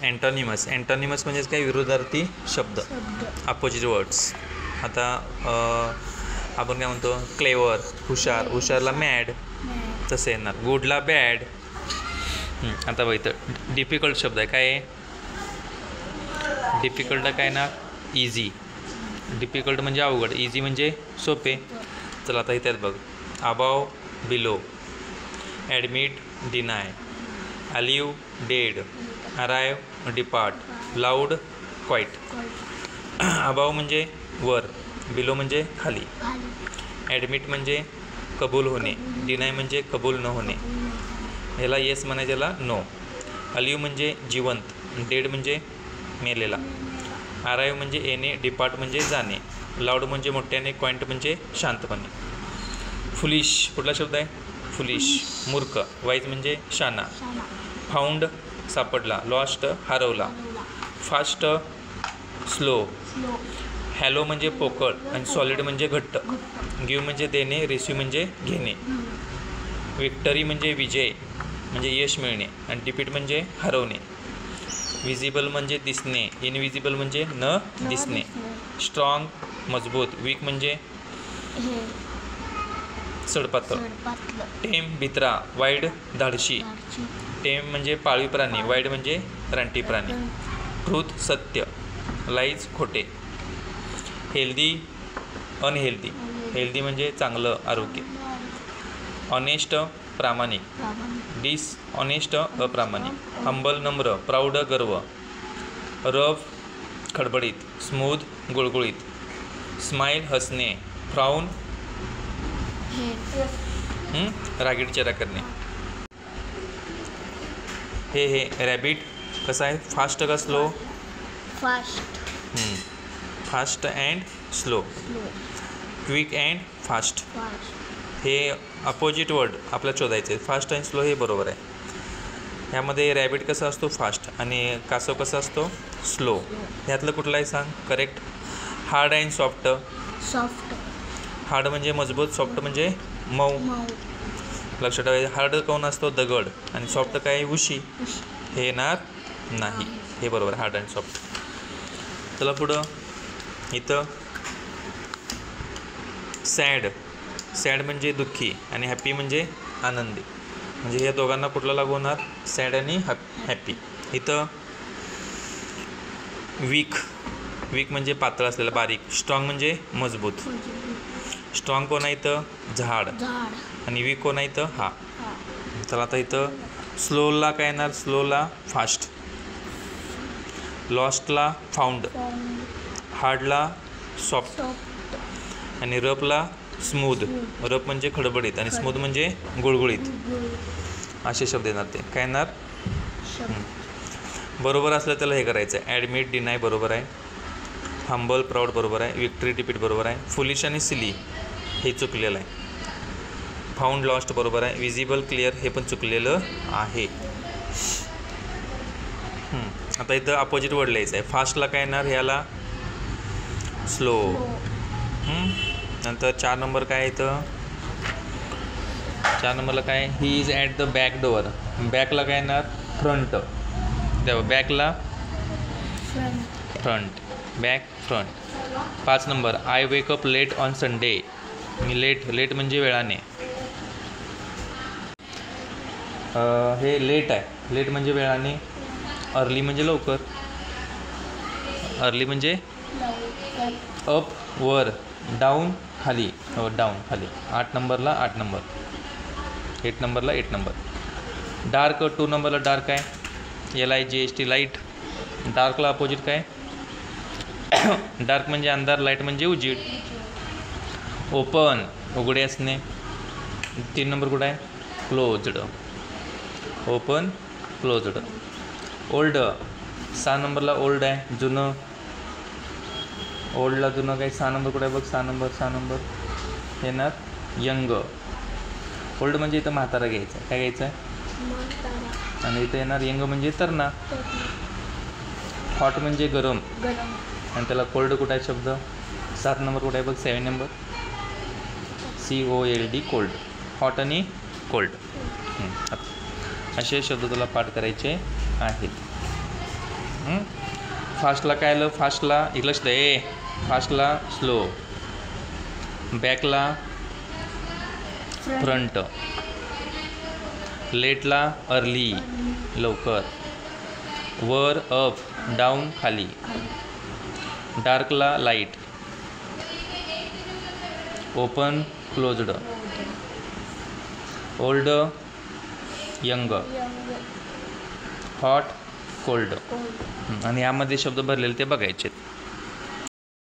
अँटॉनिमस. अँटॉनिमस म्हणजेच काय, विरोधार्थी शब्द, अपोजिट वर्ड्स. आता आपण काय म्हणतो, क्लेवर हुशार, हुशारला मॅड तसं येणार, गुडला बॅड. आता बघ इथं डिफिकल्ट शब्द आहे, काय आहे डिफिकल्टला काय ना, इझी. डिफिकल्ट म्हणजे अवघड, इझी म्हणजे सोपे. चला आता इथे बघ, above below, admit deny, alive dead, arrive depart, loud quiet. Above म्हणजे वर, बिलो म्हणजे खाली, ॲडमिट म्हणजे कबूल होणे, डिनाय म्हणजे कबूल न होणे, ह्याला येस म्हणायचं, याला नो. अलिव्ह म्हणजे जिवंत, डेड म्हणजे मेलेला, अराइव म्हणजे येणे, डिपार्ट म्हणजे जाणे, लाऊड म्हणजे मोठ्याने, क्वाईट म्हणजे शांतपणे. फुलिश कुठला शब्द आहे, फुलिश मूर्ख, वाईज म्हणजे शाना, फाउंड सापडला, लॉस्ट हरवला, फास्ट स्लो, हॅलो म्हणजे पोकळ आणि सॉलिड म्हणजे घट्ट, गिव्ह म्हणजे देणे, रिसीव म्हणजे घेणे, विक्टरी म्हणजे विजय म्हणजे यश मिळणे आणि डिफीट म्हणजे हरवणे, विजिबल म्हणजे दिसणे, इनविजिबल म्हणजे न दिसणे, स्ट्रॉंग मजबूत, वीक म्हणजे सडपातळ, टेम भित्रा, वाईड धाडशी, टेम म्हणजे पाळीव प्राणी, वाईड म्हणजे रानटी प्राणी, ट्रूथ सत्य, लाईज खोटे, हेल्दी अनहेल्दी, हेल्दी म्हणजे चांगलं आरोग्य, ऑनेस्ट प्रामाणिक, डिसऑनेस्ट अप्रामाणिक, हंबल नम्र, प्राऊड गर्व, रफ खडबडीत, स्मूथ गुळगुळीत, स्माईल हसणे, फ्राऊन रागीट चेहरा करणे. हे रॅबिट कसं आहे, फास्ट का slow, fast, fast and slow, quick and fast. हे अपोजिट वर्ड आपल्याला शोधायचे, फास्ट अँड स्लो हे बरोबर आहे. ह्यामध्ये रॅबिट कसा असतो, फास्ट, आणि कासव कसा असतो, स्लो. ह्यातलं कुठलं आहे सांग, correct. Hard and soft, soft, hard म्हणजे मजबूत, सॉफ्ट म्हणजे मऊ. लक्षात ठेवायचं, हार्ड कोण असतो, दगड, आणि सॉफ्ट काय, उशी. हे येणार नाही, हे बरोबर, हार्ड अँड सॉफ्ट. चला पुढं, इथं सॅड, सॅड म्हणजे दुःखी आणि हॅपी म्हणजे आनंदी. म्हणजे या दोघांना कुठला लागू होणार, सॅड आणि हॅपी. इथं वीक, वीक म्हणजे पातळ असलेला, बारीक. स्ट्रॉंग म्हणजे मजबूत. स्ट्रॉंग कोण आहे इथं, झाड, आणि वीक कोण आहे इथं, हा. चला आता इथं स्लोला काय येणार, स्लोला फास्ट, लॉस्टला फाउंड, हार्डला सॉफ्ट, आणि रफला स्मूथ. रफ म्हणजे खडबडीत आणि स्मूथ म्हणजे गुळगुळीत. असे शब्द येणार, ते काय येणार. बरोबर असलं त्याला हे करायचं आहे, ॲडमिट डिनाय बरोबर आहे, हंबल प्राऊड बरोबर आहे, विक्ट्री डिपीट बरोबर आहे, फुलिश आणि सिली हे चुकलेलं आहे, फाउंड लॉस्ट बरोबर आहे, विजिबल क्लिअर हे पण चुकलेलं आहे. आता इथं अपोजिट वर्ड लिहायचं आहे. फास्टला काय येणार, ह्याला स्लो. नंतर 4 नंबर काय इथं, 4 नंबरला काय, he is at the back door. बॅकला काय येणार, फ्रंट. तेव्हा बॅकला front, back front. 5 number, I wake up late on Sunday. मी लेट, लेट म्हणजे वेळाने. हे लेट आहे, लेट म्हणजे वेळाने. अर्ली म्हणजे लवकर, अर्ली म्हणजे अप वर, डाऊन खाली, हो डाऊन खाली. 8 नंबरला 8 नंबर, 8 नंबरला 8 नंबर. डार्क, 2 नंबरला डार्क आहे, LIGHT लाईट. डार्कला अपोजिट काय, डार्क म्हणजे अंधार, लाईट म्हणजे उजीड. ओपन उघडे असणे. 3 नंबर कुठं आहे, क्लोज्ड, ओपन क्लोज्ड. ओल्ड, 6 नंबरला ओल्ड आहे, जुनं. ओल्डला जुनं काय, 6 नंबर कुठं आहे बघ, 6 नंबर येणार यंग. ओल्ड म्हणजे इथं म्हातारा घ्यायचं आहे, काय घ्यायचं आहे, आणि इथं येणार यंग म्हणजे तरणा. हॉट म्हणजे गरम, आणि त्याला कोल्ड कुठं आहे शब्द, 7 नंबर कुठं आहे बघ, 7 नंबर, COLD कोल्ड. हॉट आणि कोल्ड. असे शब्द तुला पाठ करायचे आहेत. फास्टला काय आलं? फास्टला एक लक्ष दे. फास्टला स्लो, बॅकला फ्रंट, लेटला अर्ली लवकर, वर अप, डाऊन खाली, डार्कला light, open closed, old young, hot cold. आणि यामध्ये शब्द भरलेले ते बघायचे.